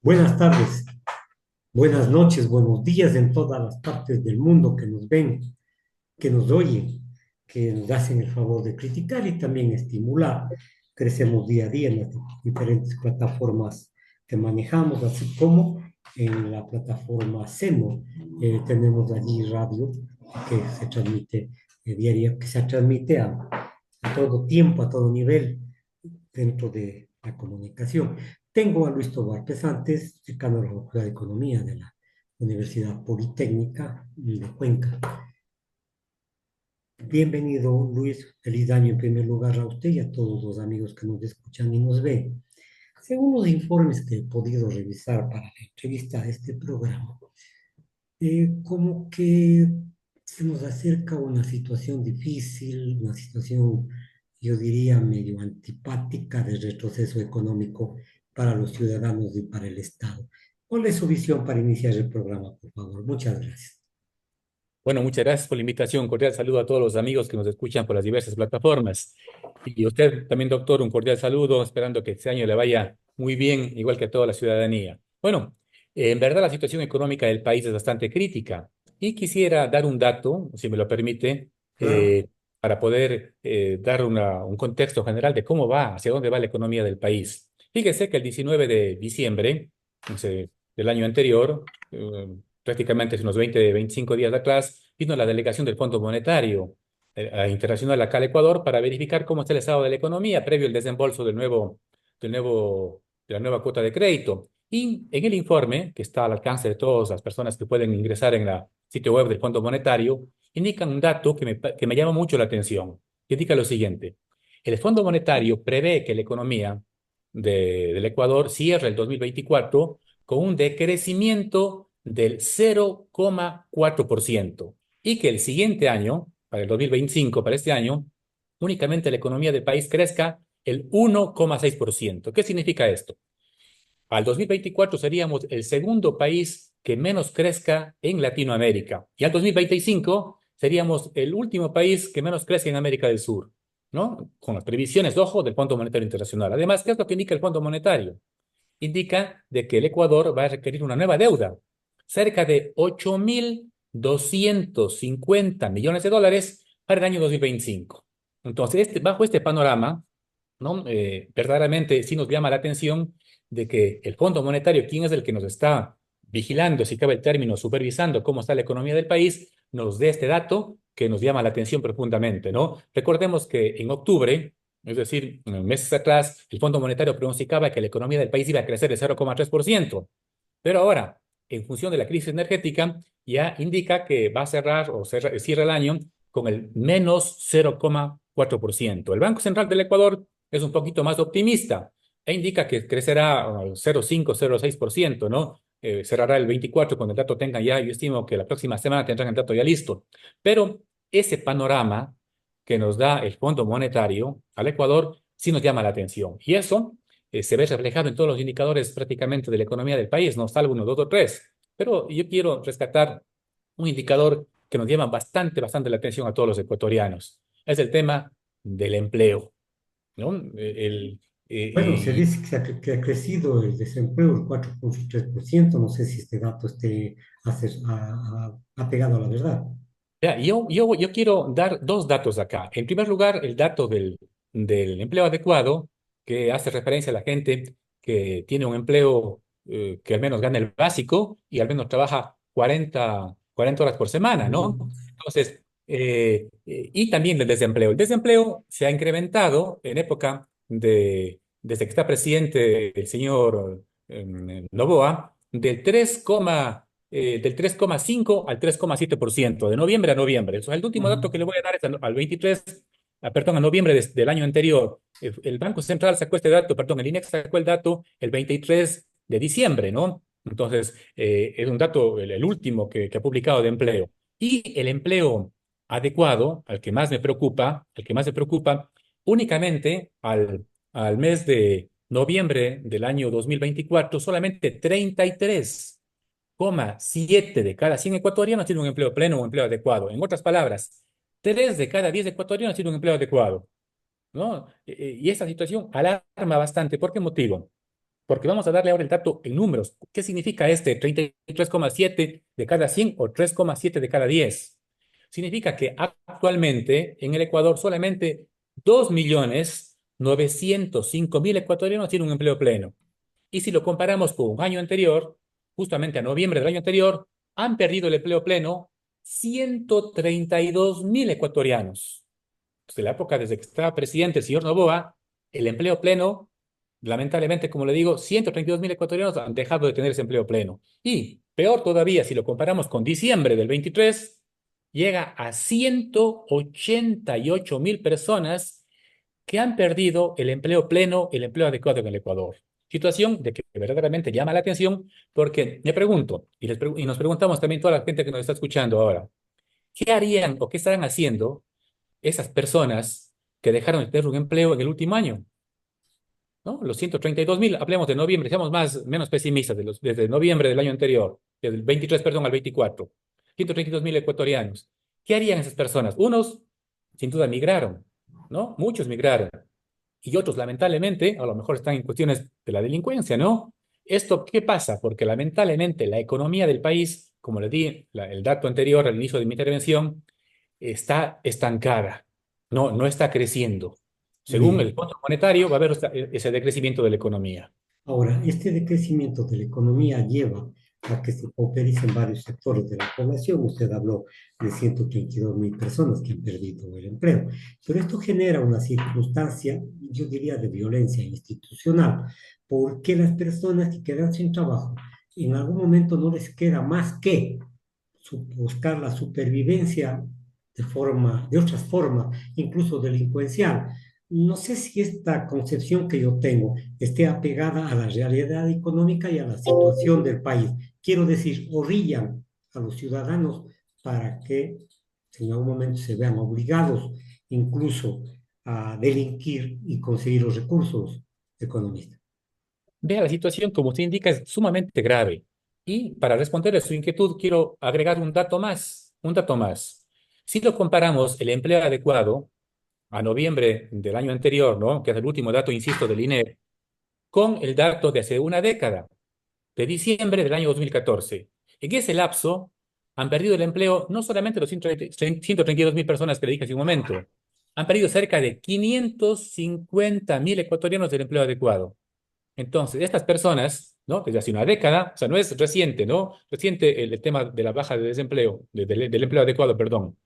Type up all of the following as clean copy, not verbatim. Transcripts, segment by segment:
Buenas tardes, buenas noches, buenos días en todas las partes del mundo que nos ven, que nos oyen, que nos hacen el favor de criticar y también estimular. Crecemos día a día en las diferentes plataformas que manejamos, así como en la plataforma Seno. Tenemos allí radio que se transmite diario, que se transmite a todo tiempo, a todo nivel dentro de la comunicación. Tengo a Luis Tobar Pesantes, decano de la Facultad de Economía de la Universidad Politécnica de Cuenca. Bienvenido, Luis. Feliz año en primer lugar a usted y a todos los amigos que nos escuchan y nos ven. Según los informes que he podido revisar para la entrevista a este programa, como que se nos acerca una situación difícil, una situación, yo diría, medio antipática de retroceso económico para los ciudadanos y para el Estado. ¿Cuál es su visión para iniciar el programa, por favor? Muchas gracias. Bueno, muchas gracias por la invitación. Un cordial saludo a todos los amigos que nos escuchan por las diversas plataformas. Y a usted también, doctor, un cordial saludo, esperando que este año le vaya muy bien, igual que a toda la ciudadanía. Bueno, en verdad la situación económica del país es bastante crítica y quisiera dar un dato, si me lo permite, Claro. para poder dar un contexto general de cómo va, hacia dónde va la economía del país. Fíjese que el 19 de diciembre, no sé, del año anterior, prácticamente hace unos 20, 25 días atrás, vino la delegación del Fondo Monetario Internacional acá al Ecuador para verificar cómo está el estado de la economía previo al desembolso de la nueva cuota de crédito. Y en el informe, que está al alcance de todas las personas que pueden ingresar en la sitio web del Fondo Monetario, indican un dato que me llama mucho la atención, que indica lo siguiente. El Fondo Monetario prevé que la economía del Ecuador cierre el 2024 con un decrecimiento del 0,4% y que el siguiente año, para el 2025, para este año, únicamente la economía del país crezca el 1,6%. ¿Qué significa esto? Al 2024 seríamos el segundo país que menos crezca en Latinoamérica y al 2025 seríamos el último país que menos crezca en América del Sur, ¿no? Con las previsiones, ojo, del Fondo Monetario Internacional. Además, ¿qué es lo que indica el Fondo Monetario? Indica de que el Ecuador va a requerir una nueva deuda, cerca de 8.250 millones de dólares para el año 2025. Entonces, bajo este panorama, ¿no? Verdaderamente sí nos llama la atención de que el Fondo Monetario, quien es el que nos está vigilando, si cabe el término, supervisando cómo está la economía del país, nos dé este dato que nos llama la atención profundamente, ¿no? Recordemos que en octubre, es decir, meses atrás, el Fondo Monetario pronosticaba que la economía del país iba a crecer de 0,3%, pero ahora, en función de la crisis energética, ya indica que va a cerrar o cierra el año con el menos 0,4%. El Banco Central del Ecuador es un poquito más optimista e indica que crecerá 0,5, 0,6%, ¿no? Cerrará el 24 cuando el dato tenga ya, yo estimo que la próxima semana tendrán el dato ya listo. Pero ese panorama que nos da el Fondo Monetario al Ecuador sí nos llama la atención. Y eso se ve reflejado en todos los indicadores prácticamente de la economía del país, no salvo uno, dos o tres. Pero yo quiero rescatar un indicador que nos llama bastante la atención a todos los ecuatorianos. Es el tema del empleo, ¿no? Bueno, se Y dice que ha crecido el desempleo el 4,3%. No sé si este dato esté apegado a la verdad. ya, yo quiero dar dos datos acá. En primer lugar, el dato del empleo adecuado, que hace referencia a la gente que tiene un empleo que al menos gana el básico y al menos trabaja 40 horas por semana, ¿no? Ujú. Entonces, y también el desempleo. El desempleo se ha incrementado en época desde que está presidente el señor Noboa, del 3,5 al 3,7% de noviembre a noviembre. Entonces, el último dato que le voy a dar es al 23, perdón, a noviembre del año anterior. El Banco Central sacó este dato, perdón, el INEX sacó el dato el 23 de diciembre, ¿no? Entonces, es un dato, el último que ha publicado de empleo. Y el empleo adecuado, al que más me preocupa, únicamente al mes de noviembre del año 2024, solamente 33,7 de cada 100 ecuatorianos tienen un empleo pleno o un empleo adecuado. En otras palabras, 3 de cada 10 ecuatorianos tienen un empleo adecuado, ¿no? Y esta situación alarma bastante. ¿Por qué motivo? Porque vamos a darle ahora el dato en números. ¿Qué significa este 33,7 de cada 100 o 3,7 de cada 10? Significa que actualmente en el Ecuador solamente 2.905.000 ecuatorianos tienen un empleo pleno. Y si lo comparamos con un año anterior, justamente a noviembre del año anterior, han perdido el empleo pleno 132.000 ecuatorianos. Desde la época desde que estaba presidente el señor Noboa, el empleo pleno, lamentablemente, como le digo, 132.000 ecuatorianos han dejado de tener ese empleo pleno. Y peor todavía, si lo comparamos con diciembre del 23, llega a 188.000 personas que han perdido el empleo pleno, el empleo adecuado en el Ecuador. Situación de que verdaderamente llama la atención porque me pregunto, y nos preguntamos también toda la gente que nos está escuchando ahora, ¿qué harían o qué estarán haciendo esas personas que dejaron de tener un empleo en el último año? ¿No? Los 132.000, hablemos de noviembre, seamos menos pesimistas, desde noviembre del año anterior, desde el 23, perdón, al 24, 132.000 ecuatorianos. ¿Qué harían esas personas? Unos, sin duda, migraron, ¿no? Muchos migraron. Y otros, lamentablemente, a lo mejor están en cuestiones de la delincuencia, ¿no? ¿Esto qué pasa? Porque lamentablemente la economía del país, como le di el dato anterior al inicio de mi intervención, está estancada, no está creciendo. Según el Bien. Fondo Monetario, va a haber ese decrecimiento de la economía. Ahora, este decrecimiento de la economía lleva a que se paupericen varios sectores de la población. Usted habló de 132.000 personas que han perdido el empleo, pero esto genera una circunstancia, yo diría, de violencia institucional, porque las personas que quedan sin trabajo, en algún momento no les queda más que buscar la supervivencia de otras formas, incluso delincuencial. No sé si esta concepción que yo tengo esté apegada a la realidad económica y a la situación del país. Quiero decir, orillan a los ciudadanos para que en algún momento se vean obligados incluso a delinquir y conseguir los recursos económicos. Vea, la situación, como usted indica, es sumamente grave. Y para responder a su inquietud, quiero agregar un dato más, un dato más. Si lo comparamos el empleo adecuado a noviembre del año anterior, ¿no? Que es el último dato, insisto, del INE, con el dato de hace una década, de diciembre del año 2014. En ese lapso han perdido el empleo no solamente los 132.000 personas que le dije hace un momento, han perdido cerca de 550.000 ecuatorianos del empleo adecuado. Entonces, estas personas, ¿no? Desde hace una década, o sea, no es reciente, ¿no? Reciente el tema de la baja de desempleo, del empleo adecuado, perdón.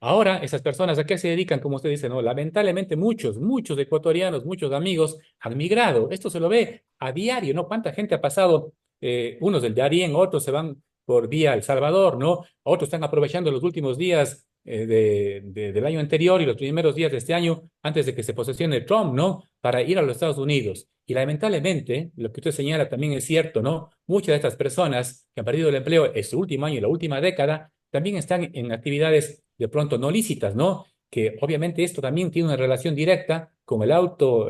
Ahora, esas personas, ¿a qué se dedican? Como usted dice, ¿no? Lamentablemente, muchos ecuatorianos, muchos amigos han migrado. Esto se lo ve a diario, ¿no? ¿Cuánta gente ha pasado? Unos del Darién, otros se van por vía El Salvador, ¿no? Otros están aprovechando los últimos días del año anterior y los primeros días de este año, antes de que se posesione Trump, ¿no? Para ir a los Estados Unidos. Y lamentablemente, lo que usted señala también es cierto, ¿no? Muchas de estas personas que han perdido el empleo en su último año y la última década, también están en actividades de pronto no lícitas, ¿no? Que obviamente esto también tiene una relación directa con el alto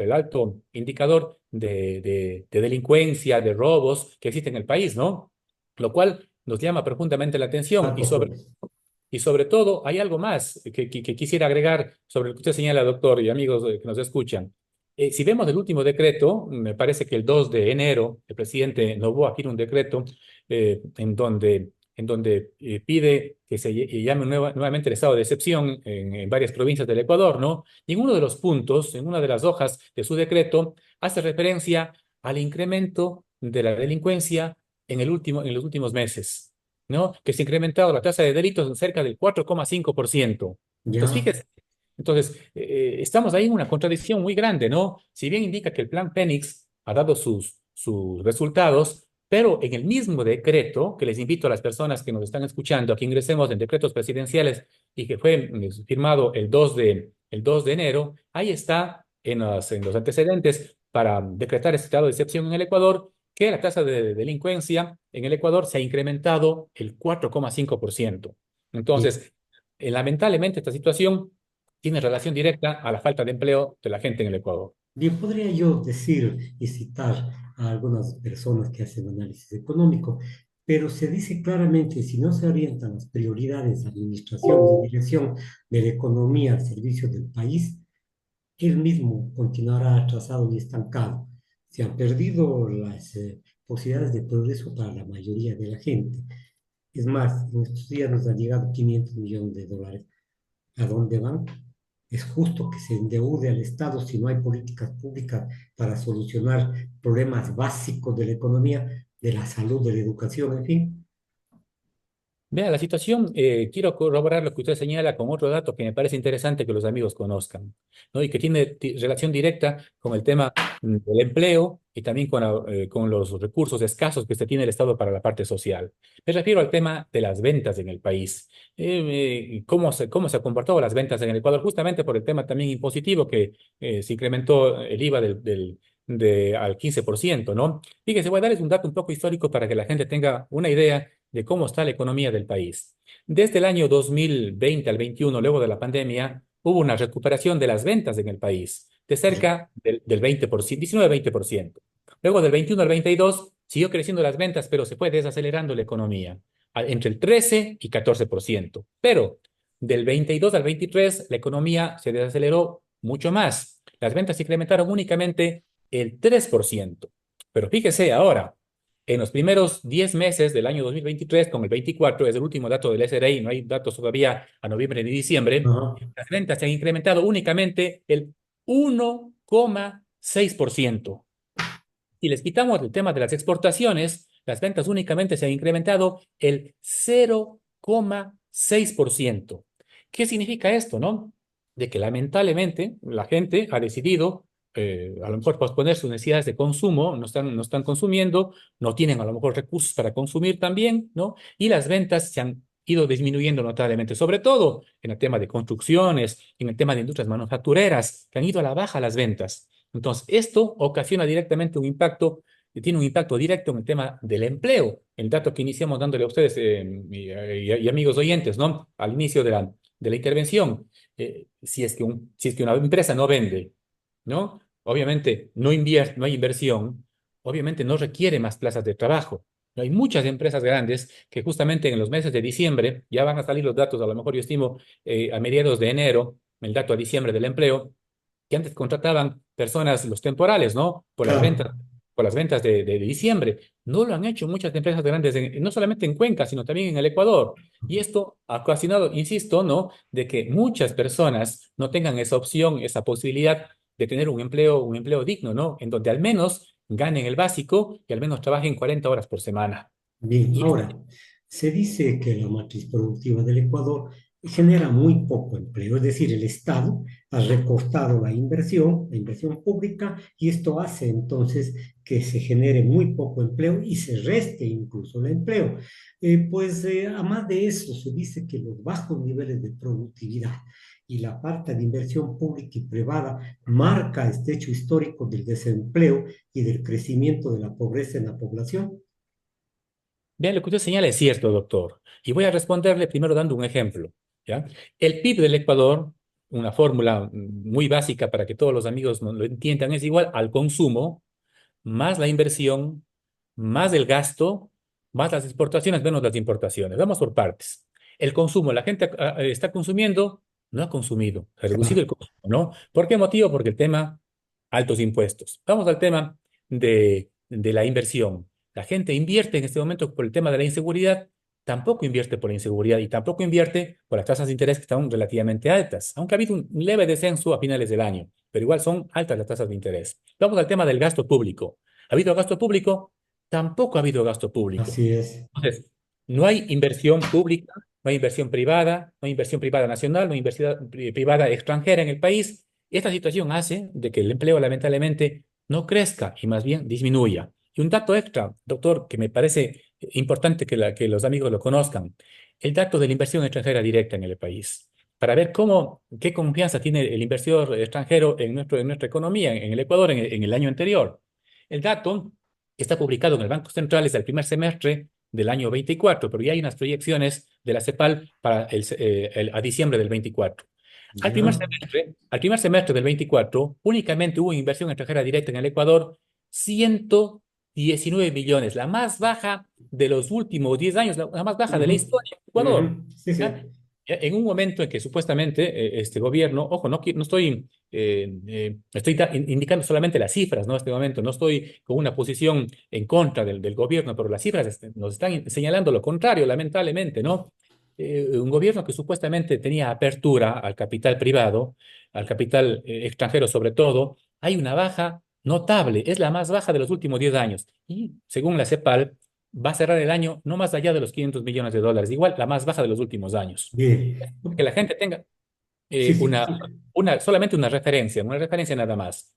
indicador de delincuencia, de robos que existe en el país, ¿no? Lo cual nos llama profundamente la atención Dato curioso. y sobre todo hay algo más que quisiera agregar sobre lo que usted señala, doctor y amigos que nos escuchan. Si vemos el último decreto, me parece que el 2 de enero, el presidente Noboa quiere un decreto en donde pide que se llame nuevamente el estado de excepción en varias provincias del Ecuador, ¿no? Y en uno de los puntos, en una de las hojas de su decreto, hace referencia al incremento de la delincuencia en los últimos meses, ¿no? Que se ha incrementado la tasa de delitos en cerca del 4,5%. Entonces, Ya. fíjese, entonces, estamos ahí en una contradicción muy grande, ¿no? Si bien indica que el plan Fénix ha dado sus resultados, pero en el mismo decreto, que les invito a las personas que nos están escuchando a que ingresemos en decretos presidenciales y que fue firmado el 2 de enero, ahí está en los antecedentes para decretar este estado de excepción en el Ecuador, que la tasa de delincuencia en el Ecuador se ha incrementado el 4,5%. Entonces, lamentablemente esta situación tiene relación directa a la falta de empleo de la gente en el Ecuador. Bien, podría yo decir y citar a algunas personas que hacen análisis económico, pero se dice claramente, si no se orientan las prioridades de administración y dirección de la economía al servicio del país, él mismo continuará atrasado y estancado. Se han perdido las posibilidades de progreso para la mayoría de la gente. Es más, en estos días nos han llegado 500 millones de dólares. ¿A dónde van? Es justo que se endeude al Estado si no hay políticas públicas para solucionar problemas básicos de la economía, de la salud, de la educación, en fin. Vea, la situación, quiero corroborar lo que usted señala con otro dato que me parece interesante que los amigos conozcan, ¿no? Y que tiene relación directa con el tema del empleo y también con los recursos escasos que se tiene el Estado para la parte social. Me refiero al tema de las ventas en el país. ¿Cómo se ha comportado las ventas en el Ecuador? Justamente por el tema también impositivo que se incrementó el IVA al 15%, ¿no? Fíjese, voy a darles un dato un poco histórico para que la gente tenga una idea de cómo está la economía del país. Desde el año 2020 al 21, luego de la pandemia, hubo una recuperación de las ventas en el país de cerca del 20%, 19-20%. Luego del 21 al 22 siguió creciendo las ventas, pero se fue desacelerando la economía, entre el 13 y 14%. Pero del 22 al 23 la economía se desaceleró mucho más. Las ventas se incrementaron únicamente el 3%. Pero fíjese ahora, en los primeros 10 meses del año 2023, con el 24, es el último dato del SRI, no hay datos todavía a noviembre ni diciembre, Ajá. las ventas se han incrementado únicamente el 1,6%. Si les quitamos el tema de las exportaciones, las ventas únicamente se han incrementado el 0,6%. ¿Qué significa esto, no? De que lamentablemente la gente ha decidido a lo mejor posponer sus necesidades de consumo, no están consumiendo, no tienen a lo mejor recursos para consumir también, ¿no? Y las ventas se han ido disminuyendo notablemente, sobre todo en el tema de construcciones, en el tema de industrias manufactureras, que han ido a la baja las ventas. Entonces, esto ocasiona directamente un impacto, tiene un impacto directo en el tema del empleo. El dato que iniciamos dándole a ustedes y amigos oyentes, ¿no? Al inicio de la intervención. Si es que una empresa no vende, ¿no? Obviamente no hay inversión, obviamente no requiere más plazas de trabajo. No hay muchas empresas grandes que justamente en los meses de diciembre, ya van a salir los datos, a lo mejor yo estimo a mediados de enero, el dato a diciembre del empleo, que antes contrataban personas, los temporales, ¿no? Claro. Por las ventas de diciembre. No lo han hecho muchas empresas grandes, no solamente en Cuenca, sino también en el Ecuador. Y esto ha ocasionado, insisto, ¿no? De que muchas personas no tengan esa opción, esa posibilidad de tener un empleo digno, ¿no? En donde al menos ganen el básico y al menos trabajen 40 horas por semana. Bien, Y ahora, se dice que la matriz productiva del Ecuador genera muy poco empleo, es decir, el Estado ha recortado la inversión pública, y esto hace entonces que se genere muy poco empleo y se reste incluso el empleo. Además de eso, se dice que los bajos niveles de productividad y la falta de inversión pública y privada marca este hecho histórico del desempleo y del crecimiento de la pobreza en la población. vean, lo que usted señala es cierto, doctor. Y voy a responderle primero dando un ejemplo, ¿ya? El PIB del Ecuador, una fórmula muy básica para que todos los amigos lo entiendan, es igual al consumo más la inversión, más el gasto, más las exportaciones, menos las importaciones. Vamos por partes. El consumo, la gente está consumiendo, no ha consumido, ha reducido el consumo, ¿no? ¿Por qué motivo? Porque el tema, altos impuestos. Vamos al tema de la inversión. La gente invierte en este momento por el tema de la inseguridad, tampoco invierte por la inseguridad y tampoco invierte por las tasas de interés que están relativamente altas, aunque ha habido un leve descenso a finales del año, pero igual son altas las tasas de interés. Vamos al tema del gasto público. ¿Ha habido gasto público? Tampoco ha habido gasto público. Así es. Entonces, no hay inversión pública, no hay inversión privada, no hay inversión privada nacional, no hay inversión privada extranjera en el país. Esta situación hace de que el empleo lamentablemente no crezca y más bien disminuya. Y un dato extra, doctor, que me parece importante que los amigos lo conozcan, el dato de la inversión extranjera directa en el país, para ver qué confianza tiene el inversor extranjero en nuestra economía, en el Ecuador, en el año anterior. El dato está publicado en el Banco Central desde el primer semestre del año 24, pero ya hay unas proyecciones de la CEPAL para a diciembre del 24. Ya. Al primer semestre del 24, únicamente hubo inversión extranjera directa en el Ecuador, 119 millones, la más baja de los últimos 10 años, la más baja de la Ujú, historia del Ecuador. ujú. Sí, ¿Ya? sí. En un momento en que supuestamente este gobierno, ojo, no estoy, estoy indicando solamente las cifras, ¿no? En este momento no estoy con una posición en contra del gobierno, pero las cifras nos están señalando lo contrario, lamentablemente, ¿no? Un gobierno que supuestamente tenía apertura al capital privado, al capital extranjero sobre todo, hay una baja notable, es la más baja de los últimos 10 años. Y según la CEPAL, va a cerrar el año no más allá de los 500 millones de dólares, igual la más baja de los últimos años. Bien. Que la gente tenga Sí, sí, una, solamente una referencia nada más.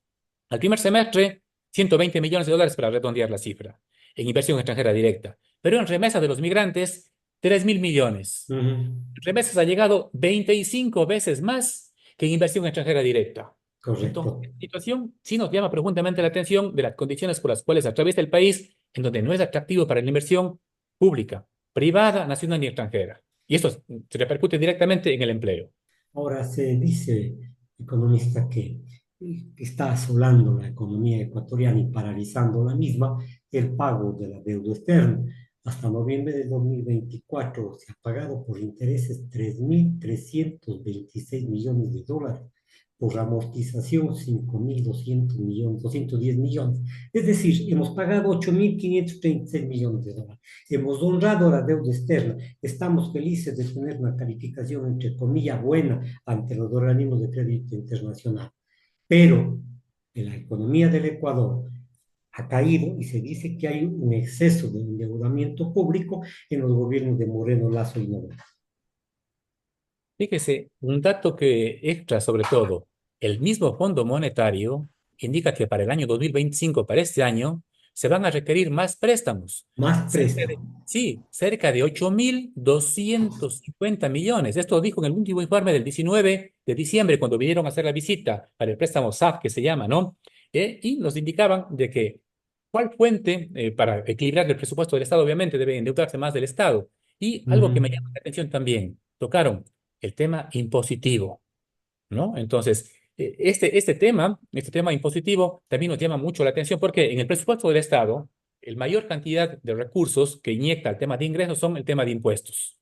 Al primer semestre, 120 millones de dólares para redondear la cifra en inversión extranjera directa. Pero en remesas de los migrantes, 3.000 millones. ujú, Remesas ha llegado 25 veces más que en inversión extranjera directa. Entonces, correcto. esta situación sí nos llama profundamente la atención de las condiciones por las cuales atraviesa el país, en donde no es atractivo para la inversión pública, privada, nacional y extranjera. Y esto se repercute directamente en el empleo. Ahora se dice, economista, que está asolando la economía ecuatoriana y paralizando la misma el pago de la deuda externa. Hasta noviembre de 2024 se ha pagado por intereses 3.326 millones de dólares, por amortización 5.200 millones, 210 millones. Es decir, hemos pagado 8.536 millones de dólares. Hemos honrado la deuda externa. Estamos felices de tener una calificación, entre comillas, buena ante los organismos de crédito internacional. Pero en la economía del Ecuador ha caído y se dice que hay un exceso de endeudamiento público en los gobiernos de Moreno, Lazo y Novoa. Fíjese, un dato que extra sobre todo, el mismo Fondo Monetario indica que para el año 2025, para este año, se van a requerir más préstamos. Más préstamo. Sí, cerca de 8.250 millones. Esto dijo en el último informe del 19 de diciembre, cuando vinieron a hacer la visita para el préstamo SAF, que se llama, ¿no? Y nos indicaban de que cuál fuente para equilibrar el presupuesto del Estado, obviamente, debe endeudarse más del Estado. Y Uh algo que -huh. me llama la atención también, tocaron el tema impositivo, ¿no? Entonces, este tema impositivo también nos llama mucho la atención porque en el presupuesto del Estado, el mayor cantidad de recursos que inyecta el tema de ingresos son el tema de impuestos.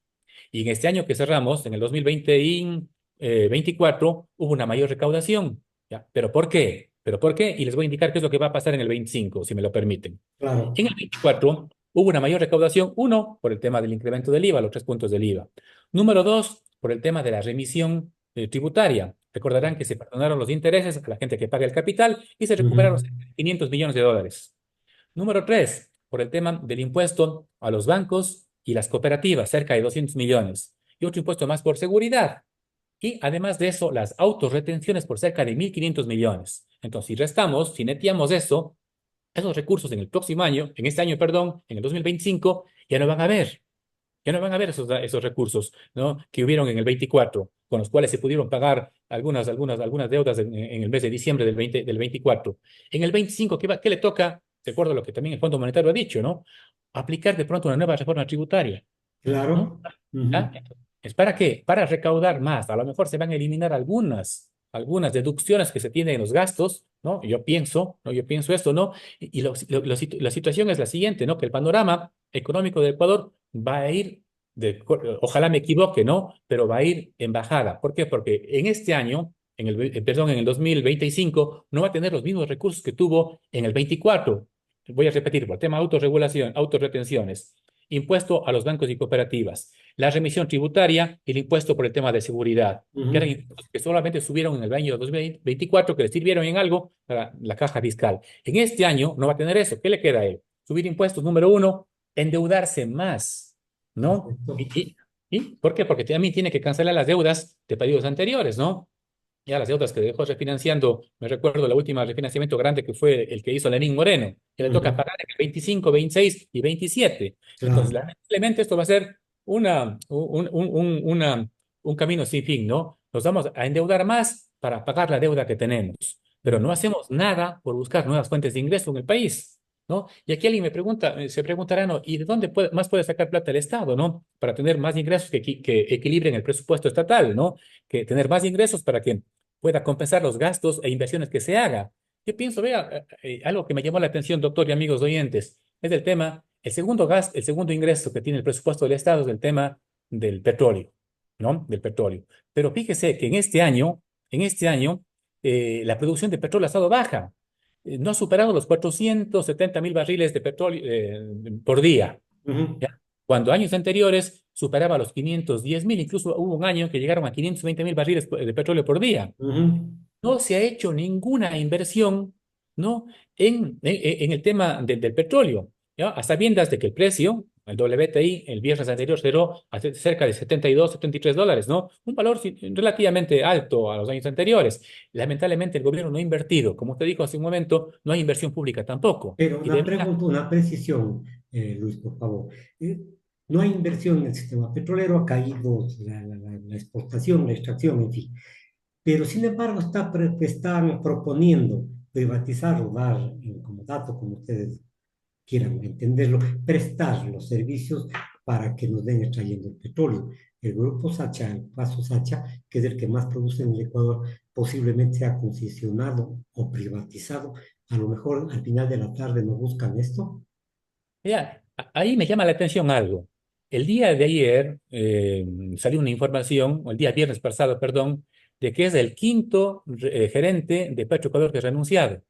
Y en este año que cerramos, en el 2024, hubo una mayor recaudación. ¿Ya? ¿Pero por qué? ¿Pero por qué? Y les voy a indicar qué es lo que va a pasar en el 25, si me lo permiten. Claro. En el 24 hubo una mayor recaudación, uno, por el tema del incremento del IVA, los 3 puntos del IVA. Número dos, por el tema de la remisión tributaria. Recordarán que se perdonaron los intereses a la gente que paga el capital y se Uh -huh. recuperaron 500 millones de dólares. Número tres, por el tema del impuesto a los bancos y las cooperativas, cerca de 200 millones. Y otro impuesto más por seguridad. Y además de eso, las autorretenciones por cerca de 1.500 millones. Entonces, si restamos, si neteamos eso, esos recursos en el próximo año, en este año, perdón, en el 2025, ya no van a haber. Ya no van a haber esos recursos, ¿no? Que hubieron en el 24, con los cuales se pudieron pagar algunas deudas en el mes de diciembre del 24. En el 25, ¿qué le toca? De acuerdo a lo que también el Fondo Monetario ha dicho, ¿no? Aplicar de pronto una nueva reforma tributaria, ¿no? Claro. Uh ¿Ah? -huh. ¿Es para qué? Para recaudar más. A lo mejor se van a eliminar algunas deducciones que se tienen en los gastos, ¿no? Yo pienso, ¿no? Yo pienso esto, ¿no? La situación es la siguiente, ¿no? Que el panorama económico de Ecuador va a ir, ojalá me equivoque, ¿no? Pero va a ir en bajada. ¿Por qué? Porque en este año, perdón, en el 2025, no va a tener los mismos recursos que tuvo en el 24. Voy a repetir, por el tema autorregulación, autorretenciones, impuesto a los bancos y cooperativas, la remisión tributaria y el impuesto por el tema de seguridad, Uh que eran -huh. impuestos que solamente subieron en el año 2024, que le sirvieron en algo para la caja fiscal. En este año no va a tener eso. ¿Qué le queda a él? Subir impuestos, número uno, endeudarse más, ¿no? Correcto. ¿Y por qué? Porque también tiene que cancelar las deudas de periodos anteriores, ¿no? Ya las deudas que dejó refinanciando, me recuerdo la última refinanciamiento grande que fue el que hizo Lenín Moreno, que Uh le toca -huh. pagar en el 25, 26 y 27. Entonces, Claro. lamentablemente esto va a ser un camino sin fin, ¿no? Nos vamos a endeudar más para pagar la deuda que tenemos, pero no hacemos nada por buscar nuevas fuentes de ingreso en el país, ¿no? Y aquí alguien me pregunta, se preguntará, ¿no? ¿Y de dónde más puede sacar plata el Estado, ¿no? Para tener más ingresos que equilibren el presupuesto estatal, ¿no? Que tener más ingresos para que pueda compensar los gastos e inversiones que se haga. Yo pienso, vea, algo que me llamó la atención, doctor y amigos oyentes, es el tema, el segundo ingreso que tiene el presupuesto del Estado es el tema del petróleo. ¿no? Del petróleo. Pero fíjese que en este año, la producción de petróleo ha estado baja. No ha superado los 470.000 barriles de petróleo por día. Ujú, ¿Ya? Cuando años anteriores superaba los 510.000, incluso hubo un año que llegaron a 520.000 barriles de petróleo por día. ujú. No se ha hecho ninguna inversión, ¿no? en el tema del petróleo, ¿ya? A sabiendas de que el precio, el WTI, el viernes anterior cerró a cerca de 72, $73, ¿no? Un valor relativamente alto a los años anteriores. Lamentablemente el gobierno no ha invertido, como usted dijo hace un momento, no hay inversión pública tampoco. Pero Y una debería. pregunta, una precisión, Luis, por favor. No hay inversión en el sistema petrolero, ha caído la exportación, la extracción, en fin. Pero sin embargo están proponiendo privatizar o dar como dato, como ustedes quieran entenderlo, prestar los servicios para que nos den extrayendo el petróleo. El grupo Sacha, el Paso Sacha, que es el que más produce en el Ecuador, posiblemente sea concesionado o privatizado. A lo mejor al final de la tarde no buscan esto. Mira, ahí me llama la atención algo. El día de ayer salió una información, o el día viernes pasado, perdón, de que es el quinto gerente de Petroecuador que ha renunciado.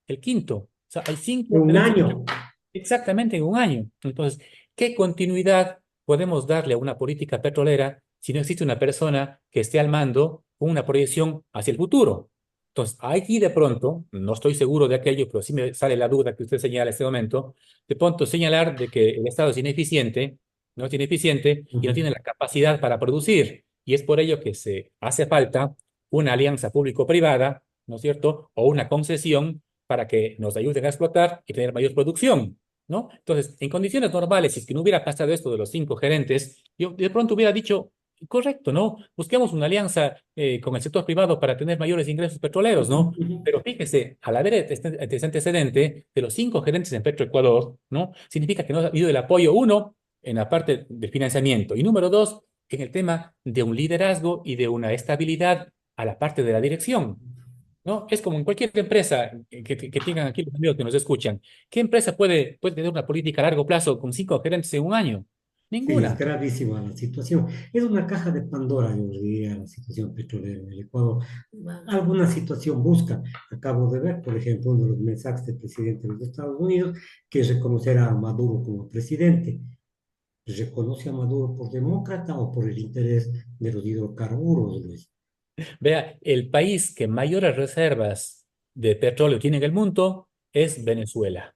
El quinto. O sea, hay En cinco un gerentes año. exactamente en un año. Entonces, ¿qué continuidad podemos darle a una política petrolera si no existe una persona que esté al mando con una proyección hacia el futuro? Entonces, aquí de pronto, no estoy seguro de aquello, pero sí me sale la duda que usted señala en este momento, de pronto señalar de que el Estado es ineficiente, no es ineficiente y no tiene Ujú. la capacidad para producir. Y es por ello que se hace falta una alianza público-privada, ¿no es cierto? O una concesión para que nos ayuden a explotar y tener mayor producción, ¿no? Entonces, en condiciones normales, si es que no hubiera pasado esto de los cinco gerentes, yo de pronto hubiera dicho, correcto, ¿no? Busquemos una alianza con el sector privado para tener mayores ingresos petroleros, Ujú, ¿no? ujú. Pero fíjese, al haber este antecedente de los cinco gerentes en Petroecuador, ¿no? Significa que no ha habido el apoyo, uno, en la parte del financiamiento, y número dos, en el tema de un liderazgo y de una estabilidad a la parte de la dirección. ¿No? Es como en cualquier empresa que tengan aquí los amigos que nos escuchan. ¿Qué empresa puede tener una política a largo plazo con cinco gerentes en un año? Sí, es Ninguna. gravísima la situación. Es una caja de Pandora, yo diría, la situación petrolera en el Ecuador. Alguna situación busca. Acabo de ver, por ejemplo, uno de los mensajes del presidente de los Estados Unidos, que es reconocer a Maduro como presidente. ¿Reconoce a Maduro por demócrata o por el interés de los hidrocarburos, Luis? Vea, el país que mayores reservas de petróleo tiene en el mundo es Venezuela.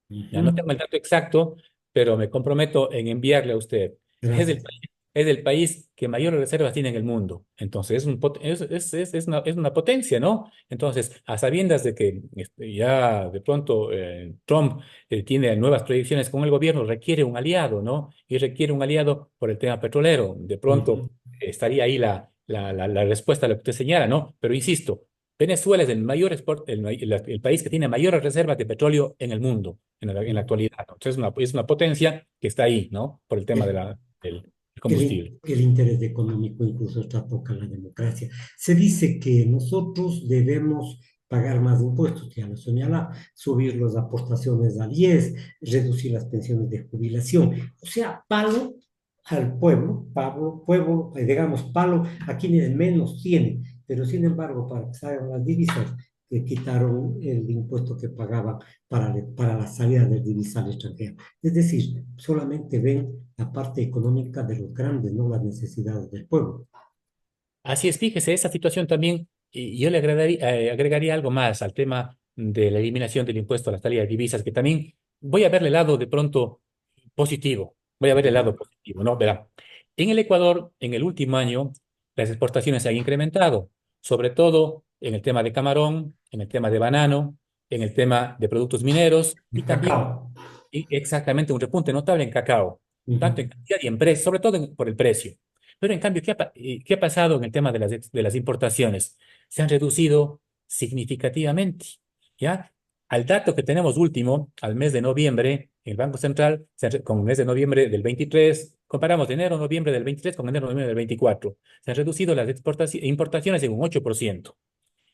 Ya no Ujú. tengo el dato exacto, pero me comprometo en enviarle a usted. Es el, Gracias. país- es el país que mayores reservas tiene en el mundo. Entonces, es una potencia, ¿no? Entonces, a sabiendas de que ya de pronto Trump tiene nuevas proyecciones con el gobierno, requiere un aliado, ¿no? Y requiere un aliado por el tema petrolero. De pronto Ujú. estaría ahí la respuesta a lo que usted señala, ¿no? Pero insisto, Venezuela es el mayor el país que tiene mayores reservas de petróleo en el mundo en la actualidad, ¿no? Entonces es una potencia que está ahí, ¿no? Por el tema El, del combustible. el interés económico incluso trastoca la democracia. Se dice que nosotros debemos pagar más impuestos, ya lo señala, subir las aportaciones a 10, reducir las pensiones de jubilación. O sea, palo al pueblo, digamos, palo a quienes menos tienen. Pero sin embargo, para que salgan las divisas, le quitaron el impuesto que pagaban para la salida del divisal extranjero. Es decir, solamente ven la parte económica de los grandes, no las necesidades del pueblo. Así es, fíjese, esa situación también, y yo le agregaría algo más al tema de la eliminación del impuesto a la salida de divisas, que también voy a ver el lado de pronto positivo, voy a ver el lado positivo, ¿no? Verá, en el Ecuador, en el último año, las exportaciones se han incrementado, sobre todo en el tema de camarón, en el tema de banano, en el tema de productos mineros y El también cacao. exactamente un repunte notable en cacao, tanto en Ujú. cantidad y en precio, sobre todo por el precio. Pero en cambio, ¿qué ha pasado en el tema de de las importaciones? Se han reducido significativamente, ¿ya? Al dato que tenemos último, al mes de noviembre, el Banco Central, con el mes de noviembre del 23, comparamos de enero noviembre del 23 con enero noviembre del 24, se han reducido las importaciones en un 8%.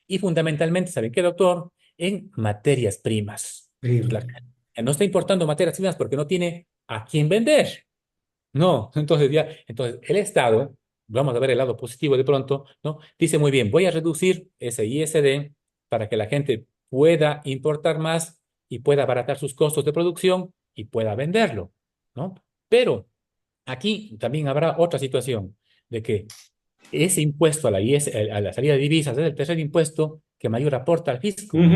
Y fundamentalmente, ¿saben qué, doctor? En materias primas. Primo. Entonces, no está importando materias primas porque no tiene a quién vender. No, entonces el Estado vamos a ver el lado positivo de pronto, ¿no? Dice muy bien, voy a reducir ese ISD para que la gente pueda importar más y pueda abaratar sus costos de producción y pueda venderlo, ¿no? Pero aquí también habrá otra situación de que ese impuesto a la a la salida de divisas es el tercer impuesto que mayor aporta al fisco. Ujú,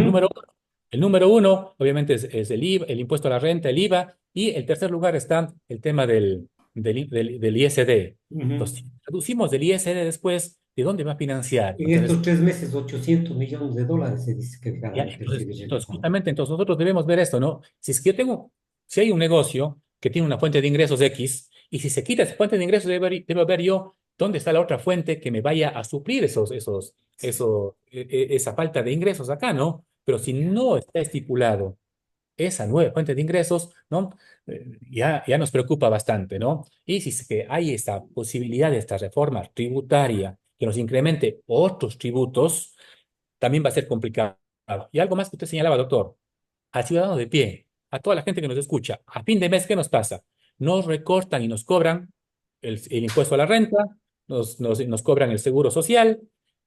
El número uno, obviamente, es el IVA, el impuesto a la renta, el IVA, y en tercer lugar está el tema del ISD. Entonces, ujú. si reducimos del ISD después, ¿de dónde va a financiar? En Entonces, estos 3 meses, $800 millones se dice que ya, dejarán de entonces, percibir el entonces, Estado. justamente, entonces nosotros debemos ver esto, ¿no? Si hay un negocio que tiene una fuente de ingresos X, y si se quita esa fuente de ingresos, debo ver yo dónde está la otra fuente que me vaya a suplir esa falta de ingresos acá, ¿no? Pero si no está estipulado esa nueva fuente de ingresos, ¿no? Ya nos preocupa bastante, ¿no? Y si es que hay esta posibilidad de esta reforma tributaria que nos incremente otros tributos, también va a ser complicado. Y algo más que usted señalaba, doctor, al ciudadano de pie, a toda la gente que nos escucha, a fin de mes, ¿qué nos pasa? Nos recortan y nos cobran el impuesto a la renta, nos cobran el seguro social,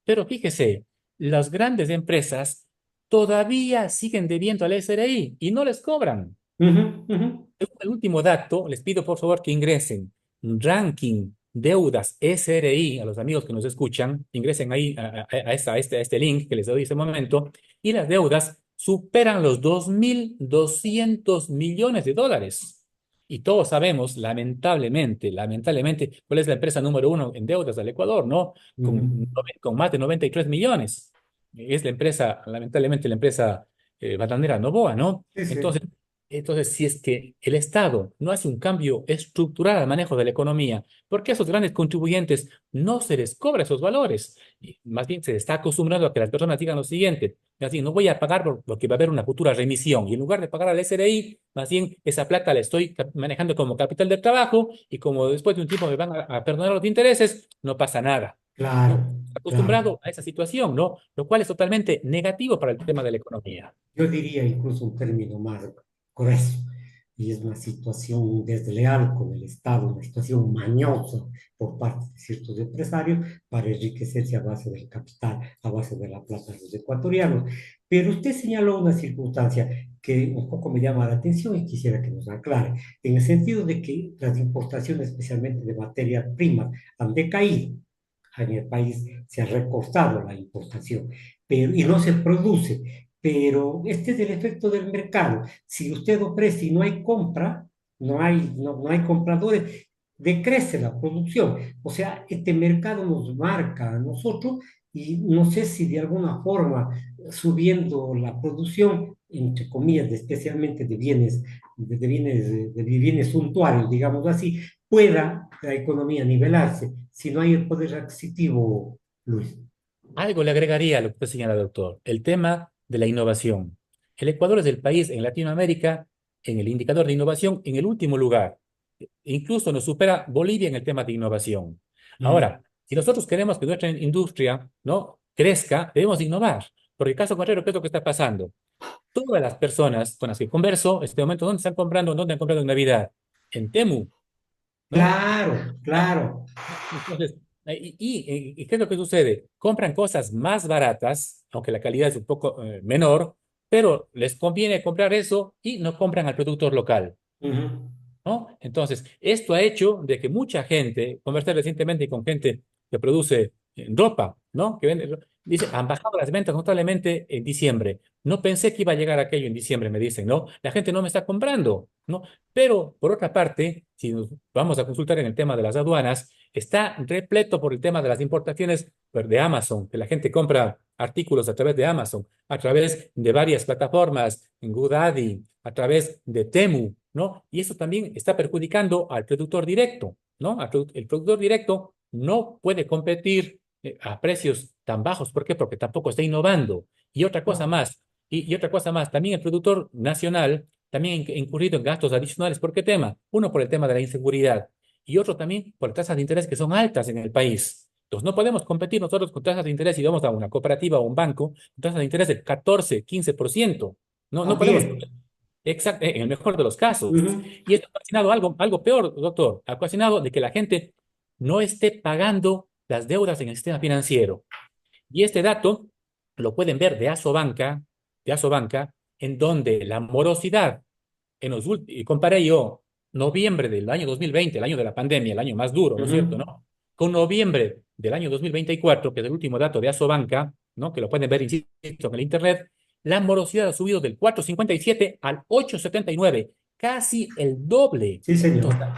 pero fíjese, las grandes empresas todavía siguen debiendo al SRI y no les cobran. Ujú, ujú. Según el último dato, les pido por favor que ingresen ranking deudas SRI a los amigos que nos escuchan, ingresen ahí a este link que les doy en este momento, y las deudas superan los 2.200 millones de dólares. Y todos sabemos, lamentablemente, cuál es la empresa número uno en deudas del Ecuador, ¿no? Ujú. Con más de 93 millones. Es la empresa, lamentablemente, la empresa bananera Novoa, ¿no? Sí, sí. Entonces, si es que el Estado no hace un cambio estructural al manejo de la economía, ¿por qué a esos grandes contribuyentes no se les cobra esos valores? Y más bien se está acostumbrando a que las personas digan lo siguiente, más bien no voy a pagar porque va a haber una futura remisión. Y en lugar de pagar al SRI, más bien esa plata la estoy manejando como capital de trabajo y como después de un tiempo me van a perdonar los intereses, no pasa nada. Claro, ¿No? claro. Acostumbrado a esa situación, ¿no? Lo cual es totalmente negativo para el tema de la economía. Yo diría incluso un término más grueso, y es una situación desleal con el Estado, una situación mañosa por parte de ciertos empresarios para enriquecerse a base del capital, a base de la plata de los ecuatorianos. Pero usted señaló una circunstancia que un poco me llama la atención y quisiera que nos aclare, en el sentido de que las importaciones, especialmente de materias primas, han decaído. En el país se ha recortado la importación, pero, y no se produce. Pero este es el efecto del mercado. Si usted ofrece y no hay compra, no hay compradores, decrece la producción. O sea, este mercado nos marca a nosotros y no sé si de alguna forma subiendo la producción, entre comillas, especialmente de bienes suntuarios, digamos así, pueda la economía nivelarse si no hay el poder adquisitivo, Luis. Algo le agregaría a lo que usted señala, doctor, el tema de la innovación. El Ecuador es el país en Latinoamérica, en el indicador de innovación, en el último lugar. Incluso nos supera Bolivia en el tema de innovación. Mm. Ahora, si nosotros queremos que nuestra industria, ¿no?, crezca, debemos innovar. Porque caso contrario, ¿qué es lo que está pasando? Todas las personas con las que converso, en este momento, ¿dónde están comprando? ¿Dónde han comprado en Navidad? En Temu, ¿no? Claro, Ah, claro. entonces, ¿qué es lo que sucede? Compran cosas más baratas, aunque la calidad es un poco menor, pero les conviene comprar eso y no compran al productor local, Ujú, ¿no? Entonces, esto ha hecho de que mucha gente, conversé recientemente con gente que produce ropa, ¿no? Dice, han bajado las ventas notablemente en diciembre. No pensé que iba a llegar aquello en diciembre, me dicen, ¿no? La gente no me está comprando, ¿no? Pero, por otra parte, si nos vamos a consultar en el tema de las aduanas, está repleto por el tema de las importaciones pues, de Amazon, que la gente compra artículos a través de Amazon, a través de varias plataformas, en GoDaddy, a través de Temu, ¿no? Y eso también está perjudicando al productor directo, ¿no? El productor directo no puede competir a precios tan bajos. ¿Por qué? Porque tampoco está innovando. Y otra cosa más, y otra cosa más, también el productor nacional también ha incurrido en gastos adicionales. ¿Por qué tema? Uno, por el tema de la inseguridad y otro también por tasas de interés que son altas en el país. Entonces, no podemos competir nosotros con tasas de interés y vamos a una cooperativa o un banco con tasas de interés del 14, 15%. No, no podemos. también. Exacto, en el mejor de los casos. Ujú. Y esto ha ocasionado algo peor, doctor. Ha ocasionado de que la gente no esté pagando las deudas en el sistema financiero. Y este dato lo pueden ver de Asobanca, en donde la morosidad y comparé yo noviembre del año 2020, el año de la pandemia, el año más duro, ¿no es cierto, Ujú. no? Con noviembre del año 2024, que es el último dato de Asobanca, ¿no? Que lo pueden ver, insisto, en el internet, la morosidad ha subido del 4,57 al 8,79, casi el doble. Sí, señor. Entonces,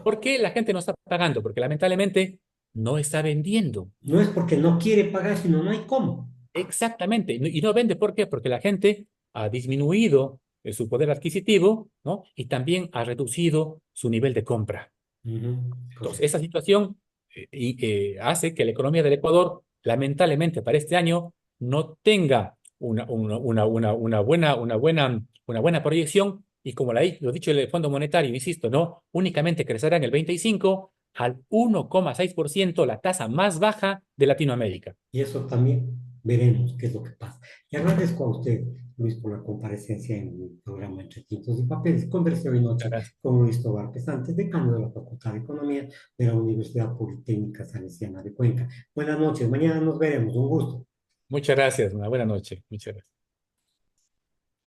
¿por qué la gente no está pagando? Porque lamentablemente no está vendiendo. No es porque no quiere pagar, sino no hay cómo. Exactamente. Y no vende, ¿por qué? Porque la gente ha disminuido su poder adquisitivo, ¿no? Y también ha reducido su nivel de compra. Ujú. Entonces, Correcto. esa situación hace que la economía del Ecuador, lamentablemente para este año, no tenga una buena proyección. Y como lo ha dicho el Fondo Monetario, insisto, ¿no? Únicamente crecerá en el 25 al 1,6%, la tasa más baja de Latinoamérica. Y eso también veremos qué es lo que pasa. Le agradezco a usted, Luis, por la comparecencia en mi programa Entre Tintos y Papeles. Conversé hoy noche con Luis Tobar Pesantes, decano de la Facultad de Economía de la Universidad Politécnica Salesiana de Cuenca. Buenas noches, mañana nos veremos, un gusto. Muchas gracias, una buena noche. Muchas gracias.